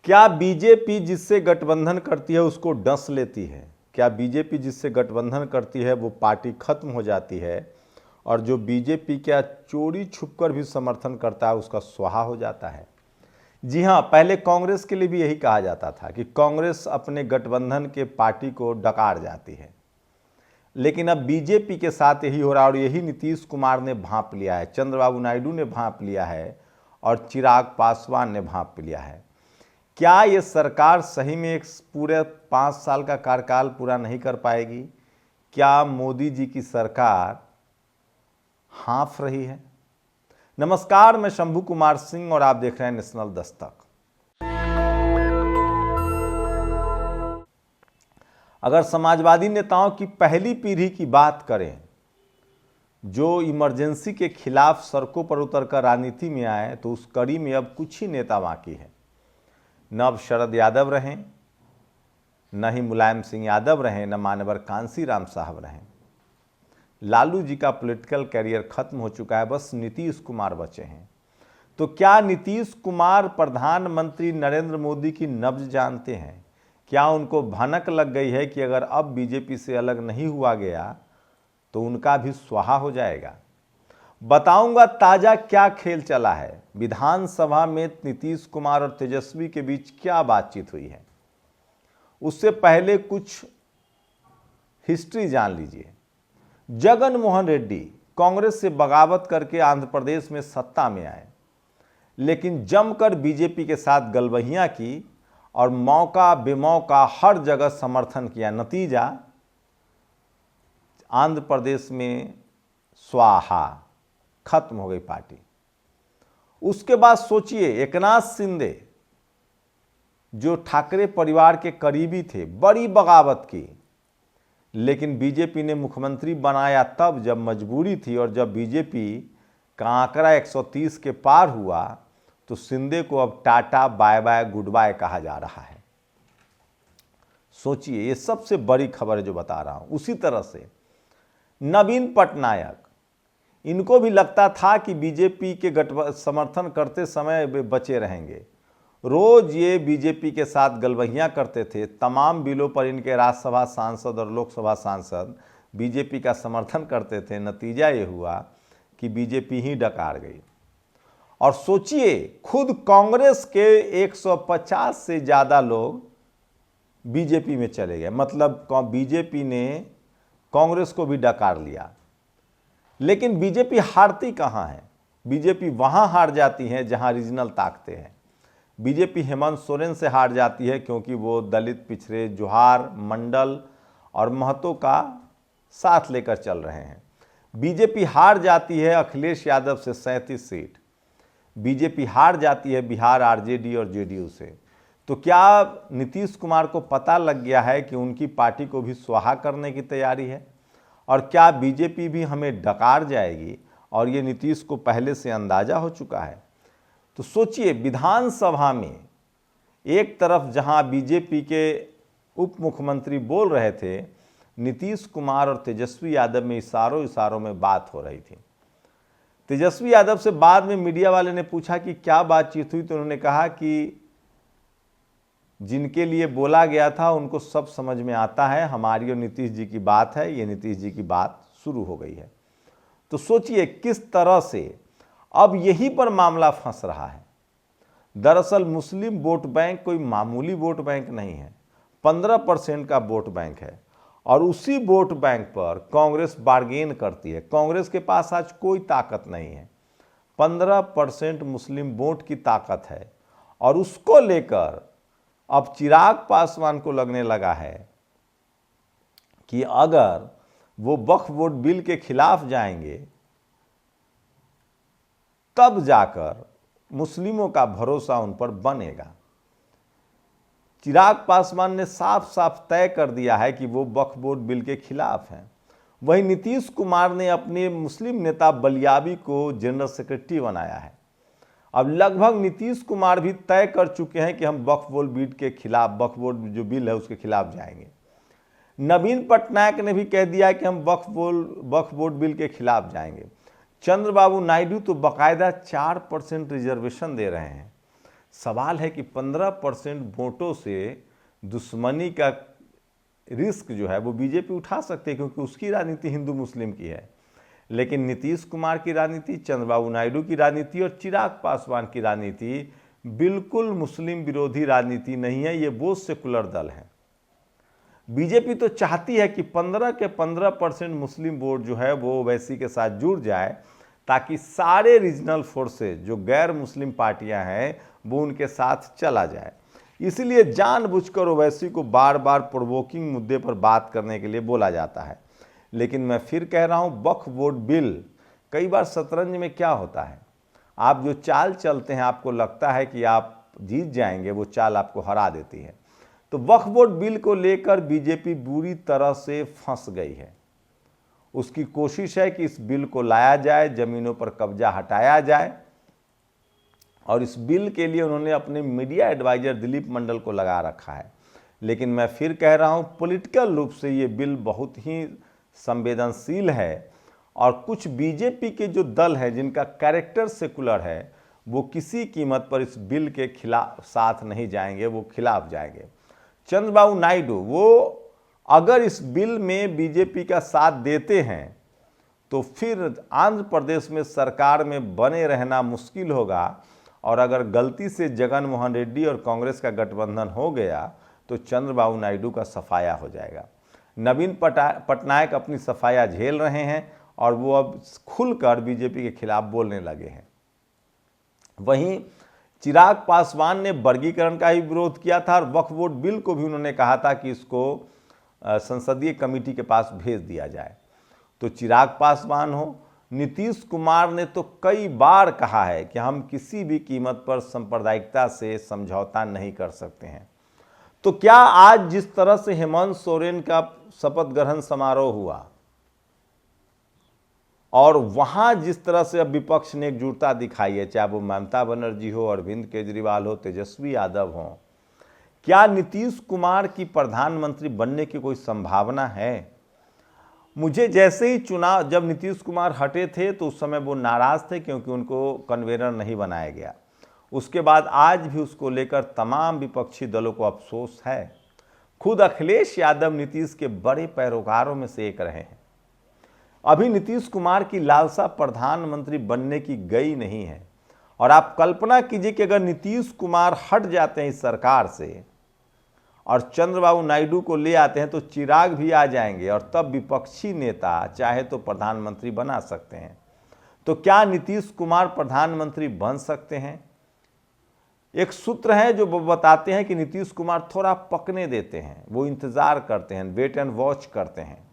क्या बीजेपी जिससे गठबंधन करती है उसको डस लेती है? क्या बीजेपी जिससे गठबंधन करती है वो पार्टी खत्म हो जाती है और जो बीजेपी का चोरी छुपकर भी समर्थन करता है उसका स्वाहा हो जाता है? जी हाँ, पहले कांग्रेस के लिए भी यही कहा जाता था कि कांग्रेस अपने गठबंधन के पार्टी को डकार जाती है, लेकिन अब बीजेपी के साथ यही हो रहा है और यही नीतीश कुमार ने भांप लिया है, चंद्रबाबू नायडू ने भांप लिया है और चिराग पासवान ने भांप लिया है। क्या ये सरकार सही में एक पूरे 5 साल का कार्यकाल पूरा नहीं कर पाएगी? क्या मोदी जी की सरकार हाँफ रही है? नमस्कार, मैं शंभू कुमार सिंह और आप देख रहे हैं नेशनल दस्तक। अगर समाजवादी नेताओं की पहली पीढ़ी की बात करें जो इमरजेंसी के खिलाफ सड़कों पर उतरकर राजनीति में आए, तो उस कड़ी में अब कुछ ही नेता बाकी हैं। न अब शरद यादव रहें, न ही मुलायम सिंह यादव रहें, न मानवर कांसीराम साहब रहें। लालू जी का पॉलिटिकल कैरियर खत्म हो चुका है, बस नीतीश कुमार बचे हैं। तो क्या नीतीश कुमार प्रधानमंत्री नरेंद्र मोदी की नब्ज जानते हैं? क्या उनको भनक लग गई है कि अगर अब बीजेपी से अलग नहीं हुआ गया तो उनका भी स्वाहा हो जाएगा? बताऊंगा ताजा क्या खेल चला है, विधानसभा में नीतीश कुमार और तेजस्वी के बीच क्या बातचीत हुई है। उससे पहले कुछ हिस्ट्री जान लीजिए। जगन मोहन रेड्डी कांग्रेस से बगावत करके आंध्र प्रदेश में सत्ता में आए, लेकिन जमकर बीजेपी के साथ गलबहियां की और मौका बेमौका हर जगह समर्थन किया। नतीजा आंध्र प्रदेश में स्वाहा, खत्म हो गई पार्टी। उसके बाद सोचिए, एकनाथ शिंदे जो ठाकरे परिवार के करीबी थे, बड़ी बगावत की, लेकिन बीजेपी ने मुख्यमंत्री बनाया तब जब मजबूरी थी, और जब बीजेपी का आंकड़ा 130 के पार हुआ तो शिंदे को अब टाटा बाय बाय गुड बाय कहा जा रहा है। सोचिए, ये सबसे बड़ी खबर है जो बता रहा हूं। उसी तरह से नवीन पटनायक, इनको भी लगता था कि बीजेपी के समर्थन करते समय वे बचे रहेंगे। रोज ये बीजेपी के साथ गलबहियां करते थे। तमाम बिलों पर इनके राज्यसभा सांसद और लोकसभा सांसद बीजेपी का समर्थन करते थे। नतीजा ये हुआ कि बीजेपी ही डकार गई। और सोचिए, खुद कांग्रेस के 150 से ज़्यादा लोग बीजेपी में चले गए, मतलब बीजेपी ने कांग्रेस को भी डकार लिया। लेकिन बीजेपी हारती कहाँ है? बीजेपी वहाँ हार जाती है जहाँ रीजनल ताकतें हैं। बीजेपी हेमंत सोरेन से हार जाती है क्योंकि वो दलित, पिछड़े, जोहार, मंडल और महतो का साथ लेकर चल रहे हैं। बीजेपी हार जाती है अखिलेश यादव से 37 सीट। बीजेपी हार जाती है बिहार आरजेडी और जेडीयू से। तो क्या नीतीश कुमार को पता लग गया है कि उनकी पार्टी को भी स्वाहा करने की तैयारी है? और क्या बीजेपी भी हमें डकार जाएगी? और ये नीतीश को पहले से अंदाजा हो चुका है। तो सोचिए, विधानसभा में एक तरफ जहां बीजेपी के उप मुख्यमंत्री बोल रहे थे, नीतीश कुमार और तेजस्वी यादव में इशारों में बात हो रही थी। तेजस्वी यादव से बाद में मीडिया वाले ने पूछा कि क्या बातचीत हुई, तो उन्होंने कहा कि जिनके लिए बोला गया था उनको सब समझ में आता है, हमारी और नीतीश जी की बात है, ये नीतीश जी की बात शुरू हो गई है। तो सोचिए किस तरह से अब यहीं पर मामला फंस रहा है। दरअसल मुस्लिम वोट बैंक कोई मामूली वोट बैंक नहीं है, 15% का वोट बैंक है, और उसी वोट बैंक पर कांग्रेस बार्गेन करती है। कांग्रेस के पास आज कोई ताकत नहीं है, 15% मुस्लिम वोट की ताकत है, और उसको लेकर अब चिराग पासवान को लगने लगा है कि अगर वो वक्फ बोर्ड बिल के खिलाफ जाएंगे तब जाकर मुस्लिमों का भरोसा उन पर बनेगा। चिराग पासवान ने साफ साफ तय कर दिया है कि वो वक्फ बोर्ड बिल के खिलाफ हैं। वहीं नीतीश कुमार ने अपने मुस्लिम नेता बलियाबी को जनरल सेक्रेटरी बनाया है। अब लगभग नीतीश कुमार भी तय कर चुके हैं कि हम वक्फ बोर्ड बिल के खिलाफ, वक्फ बोर्ड जो बिल है उसके खिलाफ जाएंगे। नवीन पटनायक ने भी कह दिया कि हम वक्फ बोर्ड बिल के खिलाफ जाएंगे। चंद्रबाबू नायडू तो बाकायदा 4% रिजर्वेशन दे रहे हैं। सवाल है कि 15% वोटों से दुश्मनी का रिस्क जो है वो बीजेपी उठा सकते हैं, क्योंकि उसकी राजनीति हिंदू मुस्लिम की है। लेकिन नीतीश कुमार की राजनीति, चंद्रबाबू नायडू की राजनीति और चिराग पासवान की राजनीति बिल्कुल मुस्लिम विरोधी राजनीति नहीं है। ये वो सेकुलर दल है। बीजेपी तो चाहती है कि 15 के 15% मुस्लिम वोट जो है वो ओवैसी के साथ जुड़ जाए, ताकि सारे रीजनल फोर्सेज जो गैर मुस्लिम पार्टियां हैं वो उनके साथ चला जाए। इसलिए जानबूझकर ओवैसी को बार बार प्रोवोकिंग मुद्दे पर बात करने के लिए बोला जाता है। लेकिन मैं फिर कह रहा हूं, वक्फ बोर्ड बिल, कई बार शतरंज में क्या होता है, आप जो चाल चलते हैं आपको लगता है कि आप जीत जाएंगे, वो चाल आपको हरा देती है। तो वक्फ बोर्ड बिल को लेकर बीजेपी बुरी तरह से फंस गई है। उसकी कोशिश है कि इस बिल को लाया जाए, जमीनों पर कब्जा हटाया जाए, और इस बिल के लिए उन्होंने अपने मीडिया एडवाइजर दिलीप मंडल को लगा रखा है। लेकिन मैं फिर कह रहा हूं, पॉलिटिकल रूप से ये बिल बहुत ही संवेदनशील है, और कुछ बीजेपी के जो दल हैं जिनका कैरेक्टर सेकुलर है, वो किसी कीमत पर इस बिल के खिलाफ साथ नहीं जाएंगे, वो खिलाफ जाएंगे। चंद्रबाबू नायडू, वो अगर इस बिल में बीजेपी का साथ देते हैं तो फिर आंध्र प्रदेश में सरकार में बने रहना मुश्किल होगा, और अगर गलती से जगन मोहन रेड्डी और कांग्रेस का गठबंधन हो गया तो चंद्रबाबू नायडू का सफाया हो जाएगा। नवीन पटनायक अपनी सफाया झेल रहे हैं और वो अब खुलकर बीजेपी के खिलाफ बोलने लगे हैं। वहीं चिराग पासवान ने वर्गीकरण का ही विरोध किया था, और वक्फ बोर्ड बिल को भी उन्होंने कहा था कि इसको संसदीय कमेटी के पास भेज दिया जाए। तो चिराग पासवान हो, नीतीश कुमार ने तो कई बार कहा है कि हम किसी भी कीमत पर सांप्रदायिकता से समझौता नहीं कर सकते हैं। तो क्या आज जिस तरह से हेमंत सोरेन का शपथ ग्रहण समारोह हुआ और वहां जिस तरह से अब विपक्ष ने एकजुटता दिखाई है, चाहे वो ममता बनर्जी हो, अरविंद केजरीवाल हो, तेजस्वी यादव हो, क्या नीतीश कुमार की प्रधानमंत्री बनने की कोई संभावना है? मुझे जैसे ही चुनाव, जब नीतीश कुमार हटे थे तो उस समय वो नाराज थे क्योंकि उनको कन्वेनर नहीं बनाया गया। उसके बाद आज भी उसको लेकर तमाम विपक्षी दलों को अफसोस है। खुद अखिलेश यादव नीतीश के बड़े पैरोकारों में से एक रहे हैं। अभी नीतीश कुमार की लालसा प्रधानमंत्री बनने की गई नहीं है, और आप कल्पना कीजिए कि अगर नीतीश कुमार हट जाते हैं इस सरकार से और चंद्रबाबू नायडू को ले आते हैं तो चिराग भी आ जाएंगे, और तब विपक्षी नेता चाहे तो प्रधानमंत्री बना सकते हैं। तो क्या नीतीश कुमार प्रधानमंत्री बन सकते हैं? एक सूत्र है जो बताते हैं कि नीतीश कुमार थोड़ा पकने देते हैं, वो इंतजार करते हैं, वेट एंड वॉच करते हैं।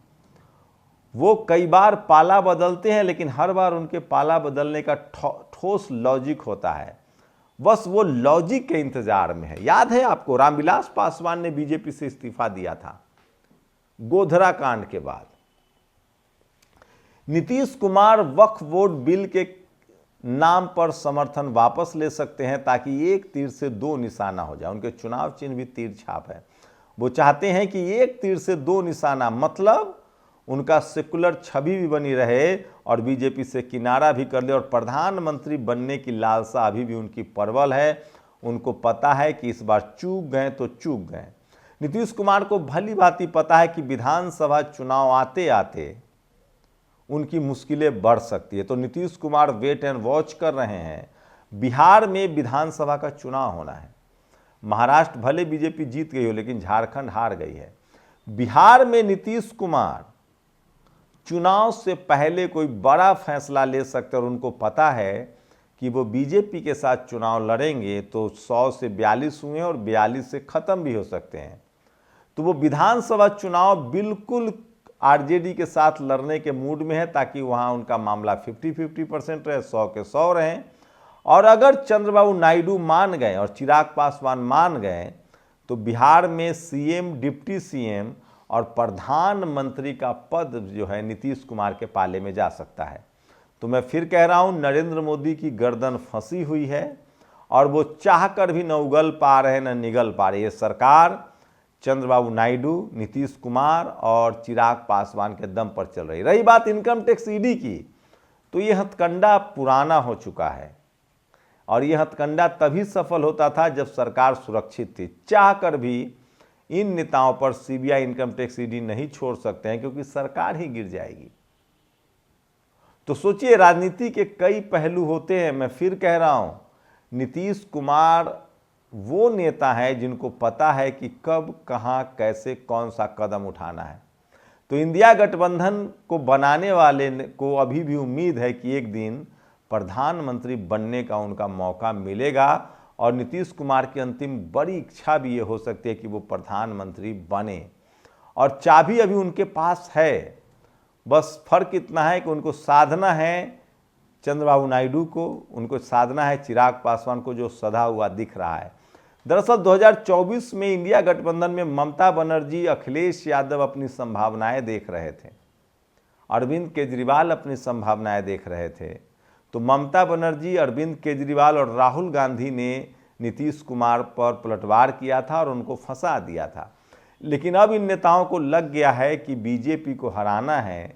वो कई बार पाला बदलते हैं, लेकिन हर बार उनके पाला बदलने का ठोस लॉजिक होता है। बस वो लॉजिक के इंतजार में है। याद है आपको, रामविलास पासवान ने बीजेपी से इस्तीफा दिया था गोधरा कांड के बाद। नीतीश कुमार वक्फ बोर्ड बिल के नाम पर समर्थन वापस ले सकते हैं, ताकि एक तीर से दो निशाना हो जाए। उनके चुनाव चिन्ह भी तीर छाप है। वो चाहते हैं कि एक तीर से दो निशाना, मतलब उनका सेकुलर छवि भी बनी रहे और बीजेपी से किनारा भी कर ले, और प्रधानमंत्री बनने की लालसा अभी भी उनकी प्रबल है। उनको पता है कि इस बार चूक गए तो चूक गए। नीतीश कुमार को भली भांति पता है कि विधानसभा चुनाव आते आते उनकी मुश्किलें बढ़ सकती है। तो Nitish Kumar wait and watch कर रहे हैं। बिहार में विधानसभा का चुनाव होना है। महाराष्ट्र भले बीजेपी जीत गई हो, लेकिन झारखंड हार गई है। बिहार में नीतीश कुमार चुनाव से पहले कोई बड़ा फैसला ले सकते, और उनको पता है कि वो बीजेपी के साथ चुनाव लड़ेंगे तो 100 से 42 हुए और 42 से ख़त्म भी हो सकते हैं। तो वो विधानसभा चुनाव बिल्कुल आरजेडी के साथ लड़ने के मूड में है, ताकि वहाँ उनका मामला 50-50% रहे, 100 के 100 रहें। और अगर चंद्रबाबू नायडू मान गए और चिराग पासवान मान गए तो बिहार में सीएम, डिप्टी सीएम और प्रधानमंत्री का पद जो है नीतीश कुमार के पाले में जा सकता है। तो मैं फिर कह रहा हूं, नरेंद्र मोदी की गर्दन फंसी हुई है और वो चाहकर भी न उगल पा रहे न निगल पा रहे। ये सरकार चंद्रबाबू नायडू, नीतीश कुमार और चिराग पासवान के दम पर चल रही। रही बात इनकम टैक्स ईडी की, तो ये हथकंडा पुराना हो चुका है और यह हथकंडा तभी सफल होता था जब सरकार सुरक्षित थी। चाहकर भी इन नेताओं पर सीबीआई, इनकम टैक्स, ईडी नहीं छोड़ सकते हैं क्योंकि सरकार ही गिर जाएगी। तो सोचिए, राजनीति के कई पहलू होते हैं। मैं फिर कह रहा हूं, नीतीश कुमार वो नेता है जिनको पता है कि कब, कहां, कैसे, कौन सा कदम उठाना है। तो इंडिया गठबंधन को बनाने वाले को अभी भी उम्मीद है कि एक दिन प्रधानमंत्री बनने का उनका मौका मिलेगा और नीतीश कुमार की अंतिम बड़ी इच्छा भी ये हो सकती है कि वो प्रधानमंत्री बने। और चाबी अभी उनके पास है, बस फर्क इतना है कि उनको साधना है चंद्रबाबू नायडू को, उनको साधना है चिराग पासवान को, जो सधा हुआ दिख रहा है। दरअसल 2024 में इंडिया गठबंधन में ममता बनर्जी, अखिलेश यादव अपनी संभावनाएं देख रहे थे, अरविंद केजरीवाल अपनी संभावनाएं देख रहे थे। तो ममता बनर्जी, अरविंद केजरीवाल और राहुल गांधी ने नीतीश कुमार पर पलटवार किया था और उनको फंसा दिया था। लेकिन अब इन नेताओं को लग गया है कि बीजेपी को हराना है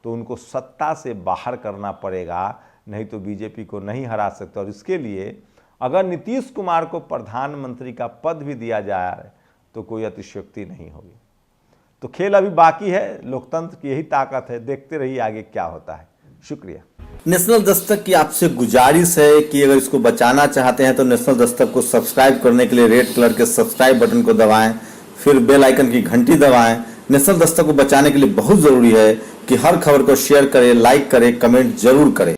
तो उनको सत्ता से बाहर करना पड़ेगा, नहीं तो बीजेपी को नहीं हरा सकते। और इसके लिए अगर नीतीश कुमार को प्रधानमंत्री का पद भी दिया जाए तो कोई अतिशयोक्ति नहीं होगी। तो खेल अभी बाकी है, लोकतंत्र की यही ताकत है। देखते रहिए आगे क्या होता है। शुक्रिया। नेशनल दस्तक की आपसे गुजारिश है कि अगर इसको बचाना चाहते हैं तो नेशनल दस्तक को सब्सक्राइब करने के लिए रेड कलर के सब्सक्राइब बटन को दबाएं, फिर बेल आइकन की घंटी दबाएं। नेशनल दस्तक को बचाने के लिए बहुत जरूरी है कि हर खबर को शेयर करें, लाइक करें, कमेंट जरूर करें।